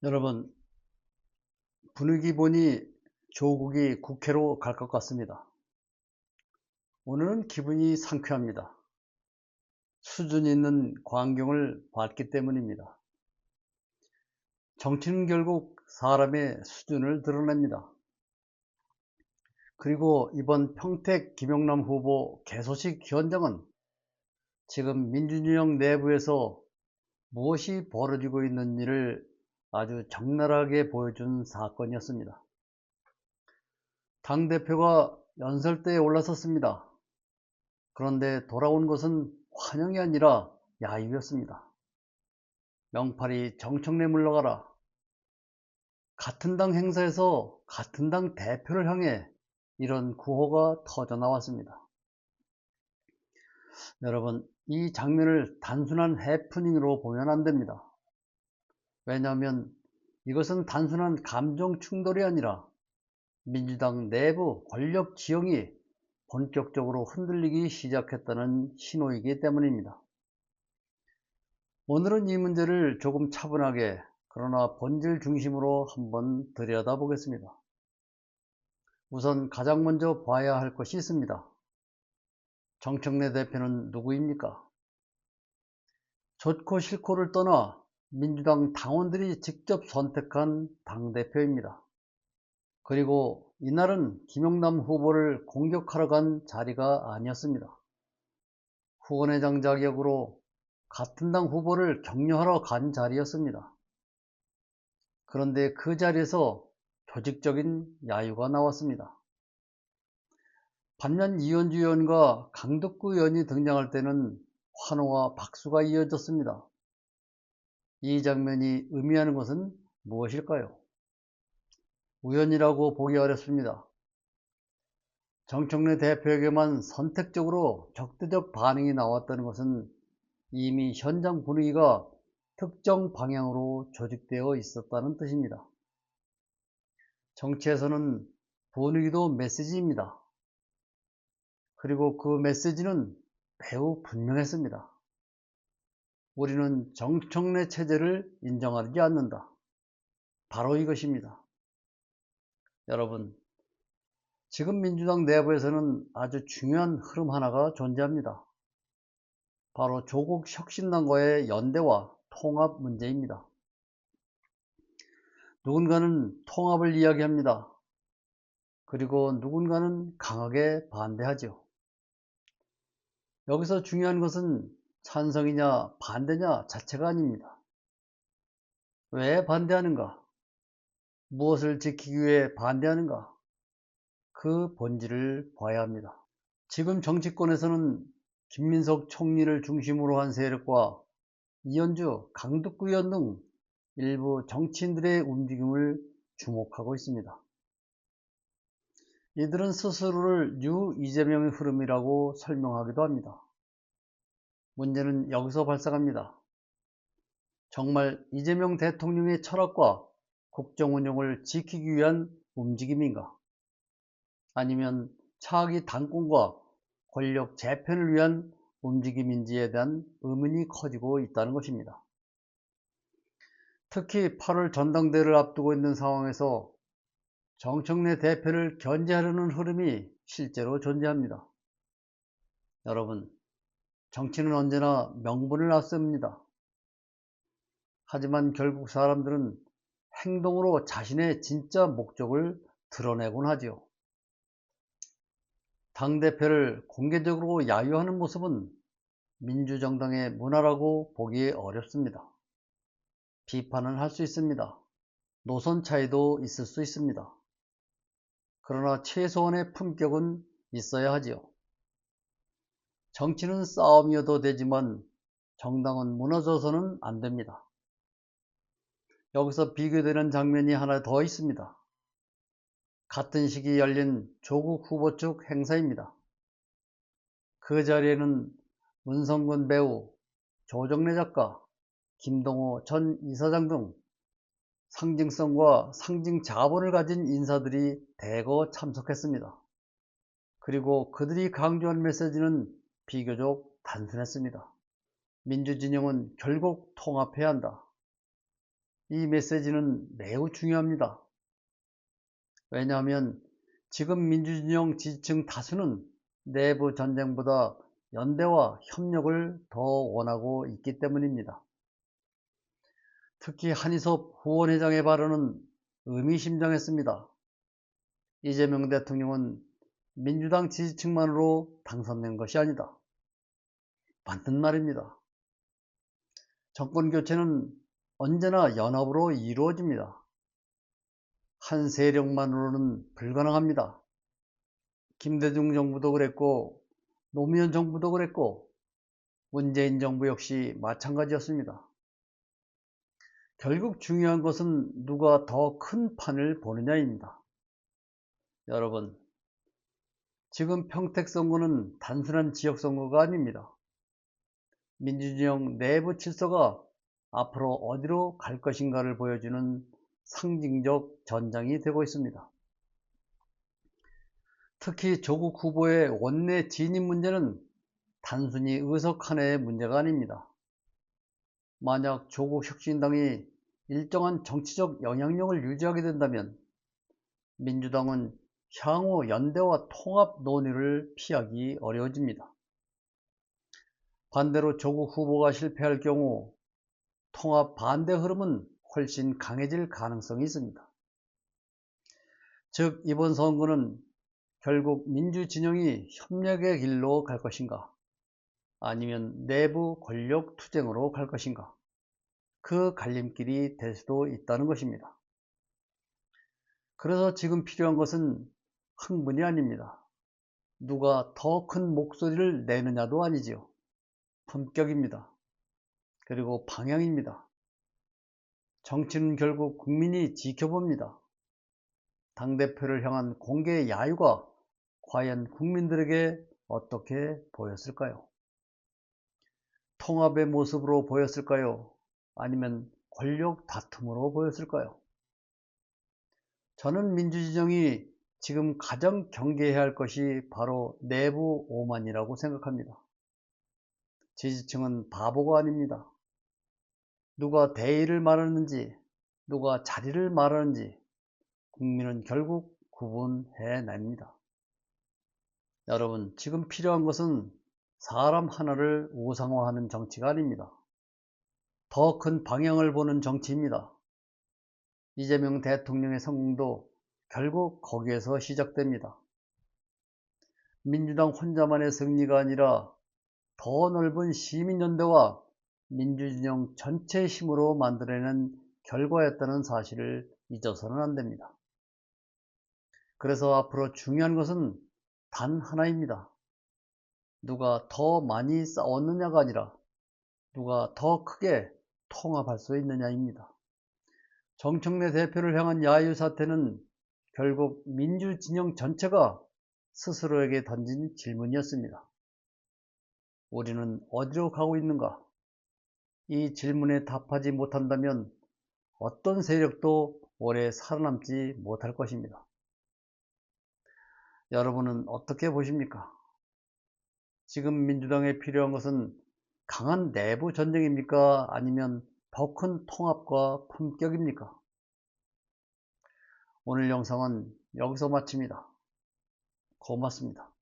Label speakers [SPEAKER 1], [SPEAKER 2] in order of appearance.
[SPEAKER 1] 여러분, 분위기 보니 조국이 국회로 갈 것 같습니다. 오늘은 기분이 상쾌합니다. 수준 있는 광경을 봤기 때문입니다. 정치는 결국 사람의 수준을 드러냅니다. 그리고 이번 평택 김영남 후보 개소식 현장은 지금 민주진영 내부에서 무엇이 벌어지고 있는지를 아주 적나라하게 보여준 사건이었습니다. 당대표가 연설대에 올라섰습니다. 그런데 돌아온 것은 환영이 아니라 야유였습니다. 명팔이 정청래 물러가라. 같은 당 행사에서 같은 당 대표를 향해 이런 구호가 터져 나왔습니다. 여러분, 이 장면을 단순한 해프닝으로 보면 안 됩니다. 왜냐하면 이것은 단순한 감정 충돌이 아니라 민주당 내부 권력 지형이 본격적으로 흔들리기 시작했다는 신호이기 때문입니다. 오늘은 이 문제를 조금 차분하게 그러나 본질 중심으로 한번 들여다보겠습니다. 우선 가장 먼저 봐야 할 것이 있습니다. 정청래 대표는 누구입니까? 좋고 싫고를 떠나 민주당 당원들이 직접 선택한 당대표입니다. 그리고 이날은 김영남 후보를 공격하러 간 자리가 아니었습니다. 후원회장 자격으로 같은 당 후보를 격려하러 간 자리였습니다. 그런데 그 자리에서 조직적인 야유가 나왔습니다. 반면 이현주 의원과 강덕구 의원이 등장할 때는 환호와 박수가 이어졌습니다. 이 장면이 의미하는 것은 무엇일까요? 우연이라고 보기 어렵습니다. 정청래 대표에게만 선택적으로 적대적 반응이 나왔다는 것은 이미 현장 분위기가 특정 방향으로 조직되어 있었다는 뜻입니다. 정치에서는 분위기도 메시지입니다. 그리고 그 메시지는 매우 분명했습니다. 우리는 정청래 체제를 인정하지 않는다. 바로 이것입니다. 여러분, 지금 민주당 내부에서는 아주 중요한 흐름 하나가 존재합니다. 바로 조국 혁신당과의 연대와 통합 문제입니다. 누군가는 통합을 이야기합니다. 그리고 누군가는 강하게 반대하죠. 여기서 중요한 것은 찬성이냐 반대냐 자체가 아닙니다. 왜 반대하는가? 무엇을 지키기 위해 반대하는가? 그 본질을 봐야 합니다. 지금 정치권에서는 김민석 총리를 중심으로 한 세력과 이현주, 강덕구 의원 등 일부 정치인들의 움직임을 주목하고 있습니다. 이들은 스스로를 뉴 이재명의 흐름이라고 설명하기도 합니다. 문제는 여기서 발생합니다. 정말 이재명 대통령의 철학과 국정 운영을 지키기 위한 움직임인가? 아니면 차기 당권과 권력 재편을 위한 움직임인지에 대한 의문이 커지고 있다는 것입니다. 특히 8월 전당대회를 앞두고 있는 상황에서 정청래 대표를 견제하려는 흐름이 실제로 존재합니다. 여러분, 정치는 언제나 명분을 앞세웁니다. 하지만 결국 사람들은 행동으로 자신의 진짜 목적을 드러내곤 하지요. 당대표를 공개적으로 야유하는 모습은 민주정당의 문화라고 보기 어렵습니다. 비판은 할 수 있습니다. 노선 차이도 있을 수 있습니다. 그러나 최소한의 품격은 있어야 하지요. 정치는 싸움이어도 되지만 정당은 무너져서는 안 됩니다. 여기서 비교되는 장면이 하나 더 있습니다. 같은 시기 열린 조국 후보 측 행사입니다. 그 자리에는 문성근 배우, 조정래 작가, 김동호 전 이사장 등 상징성과 상징 자본을 가진 인사들이 대거 참석했습니다. 그리고 그들이 강조한 메시지는 비교적 단순했습니다. 민주진영은 결국 통합해야 한다. 이 메시지는 매우 중요합니다. 왜냐하면 지금 민주진영 지지층 다수는 내부 전쟁보다 연대와 협력을 더 원하고 있기 때문입니다. 특히 한희섭 후원회장의 발언은 의미심장했습니다. 이재명 대통령은 민주당 지지층만으로 당선된 것이 아니다. 맞는 말입니다. 정권 교체는 언제나 연합으로 이루어집니다. 한 세력만으로는 불가능합니다. 김대중 정부도 그랬고 노무현 정부도 그랬고 문재인 정부 역시 마찬가지였습니다. 결국 중요한 것은 누가 더 큰 판을 보느냐입니다. 여러분, 지금 평택선거는 단순한 지역선거가 아닙니다. 민주진영 내부 질서가 앞으로 어디로 갈 것인가를 보여주는 상징적 전장이 되고 있습니다. 특히 조국 후보의 원내 진입 문제는 단순히 의석 하나의 문제가 아닙니다. 만약 조국 혁신당이 일정한 정치적 영향력을 유지하게 된다면 민주당은 향후 연대와 통합 논의를 피하기 어려워집니다. 반대로 조국 후보가 실패할 경우 통합 반대 흐름은 훨씬 강해질 가능성이 있습니다. 즉 이번 선거는 결국 민주진영이 협력의 길로 갈 것인가 아니면 내부 권력 투쟁으로 갈 것인가 그 갈림길이 될 수도 있다는 것입니다. 그래서 지금 필요한 것은 흥분이 아닙니다. 누가 더 큰 목소리를 내느냐도 아니지요. 품격입니다. 그리고 방향입니다. 정치는 결국 국민이 지켜봅니다. 당대표를 향한 공개 야유가 과연 국민들에게 어떻게 보였을까요? 통합의 모습으로 보였을까요? 아니면 권력 다툼으로 보였을까요? 저는 민주진영이 지금 가장 경계해야 할 것이 바로 내부 오만이라고 생각합니다. 지지층은 바보가 아닙니다. 누가 대의를 말하는지, 누가 자리를 말하는지 국민은 결국 구분해냅니다. 여러분, 지금 필요한 것은 사람 하나를 우상화하는 정치가 아닙니다. 더 큰 방향을 보는 정치입니다. 이재명 대통령의 성공도 결국 거기에서 시작됩니다. 민주당 혼자만의 승리가 아니라 더 넓은 시민연대와 민주진영 전체의 힘으로 만들어내는 결과였다는 사실을 잊어서는 안 됩니다. 그래서 앞으로 중요한 것은 단 하나입니다. 누가 더 많이 싸웠느냐가 아니라 누가 더 크게 통합할 수 있느냐입니다. 정청래 대표를 향한 야유 사태는 결국 민주진영 전체가 스스로에게 던진 질문이었습니다. 우리는 어디로 가고 있는가? 이 질문에 답하지 못한다면 어떤 세력도 오래 살아남지 못할 것입니다. 여러분은 어떻게 보십니까? 지금 민주당에 필요한 것은 강한 내부 전쟁입니까? 아니면 더 큰 통합과 품격입니까? 오늘 영상은 여기서 마칩니다. 고맙습니다.